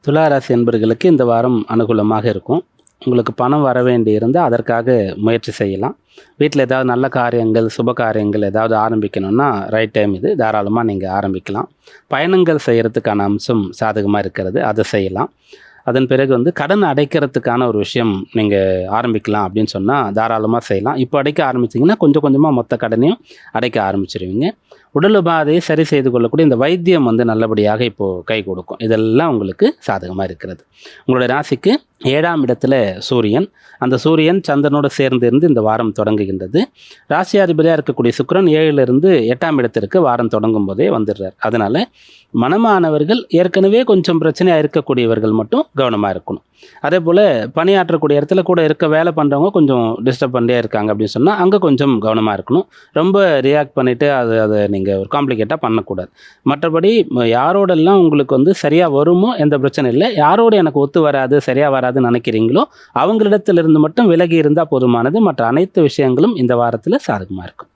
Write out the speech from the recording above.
துலா ராசி என்பர்களுக்கு இந்த வாரம் அனுகூலமாக இருக்கும். உங்களுக்கு பணம் வர வேண்டி இருந்தால் அதற்காக முயற்சி செய்யலாம். வீட்டில் ஏதாவது நல்ல காரியங்கள், சுப காரியங்கள் ஏதாவது ஆரம்பிக்கணும்னா ரைட் டைம் இது. தாராளமாக நீங்கள் ஆரம்பிக்கலாம். பயணங்கள் செய்கிறதுக்கான அம்சம் சாதகமாக இருக்கிறது, அதை செய்யலாம். அதன் பிறகு கடன் அடைக்கிறதுக்கான ஒரு விஷயம் நீங்கள் ஆரம்பிக்கலாம் அப்படின்னு சொன்னால் தாராளமாக செய்யலாம். இப்போ அடைக்க ஆரம்பிச்சிங்கன்னா கொஞ்சம் கொஞ்சமாக மொத்த கடனையும் அடைக்க ஆரம்பிச்சிருவீங்க. உடல் உபாதையை சரி செய்து கொள்ளக்கூடிய இந்த வைத்தியம் நல்லபடியாக இப்போது கை கொடுக்கும். இதெல்லாம் உங்களுக்கு சாதகமாக இருக்கிறது. உங்களுடைய ராசிக்கு 7ஆம் இடத்துல சூரியன். அந்த சூரியன் சந்திரனோடு சேர்ந்து இருந்து இந்த வாரம் தொடங்குகின்றது. ராசியாதிபதியாக இருக்கக்கூடிய சுக்கிரன் 7லிருந்து 8ஆம் இடத்திற்கு வாரம் தொடங்கும் போதே வந்துடுறார். அதனால் மனமானவர்கள் ஏற்கனவே கொஞ்சம் பிரச்சனையாக இருக்கக்கூடியவர்கள் மட்டும் கவனமாக இருக்கணும். அதே போல் பணியாற்றக்கூடிய இடத்துல கூட இருக்க வேலை பண்ணுறவங்க கொஞ்சம் டிஸ்டர்ப் பண்ணிட்டே இருக்காங்க அப்படின்னு சொன்னால் அங்கே கொஞ்சம் கவனமாக இருக்கணும். ரொம்ப ரியாக்ட் பண்ணிவிட்டு அதை நீங்கள் ஒரு காம்ப்ளிகேட்டாக பண்ணக்கூடாது. மற்றபடி யாரோடெல்லாம் உங்களுக்கு சரியாக வருமோ எந்த பிரச்சனை இல்லை. யாரோடு எனக்கு ஒத்து வராது, சரியாக வராதுன்னு நினைக்கிறீங்களோ அவங்களிடத்திலிருந்து மட்டும் விலகி இருந்தால் போதுமானது. மற்ற அனைத்து விஷயங்களும் இந்த வாரத்தில் சாதகமாக இருக்கும்.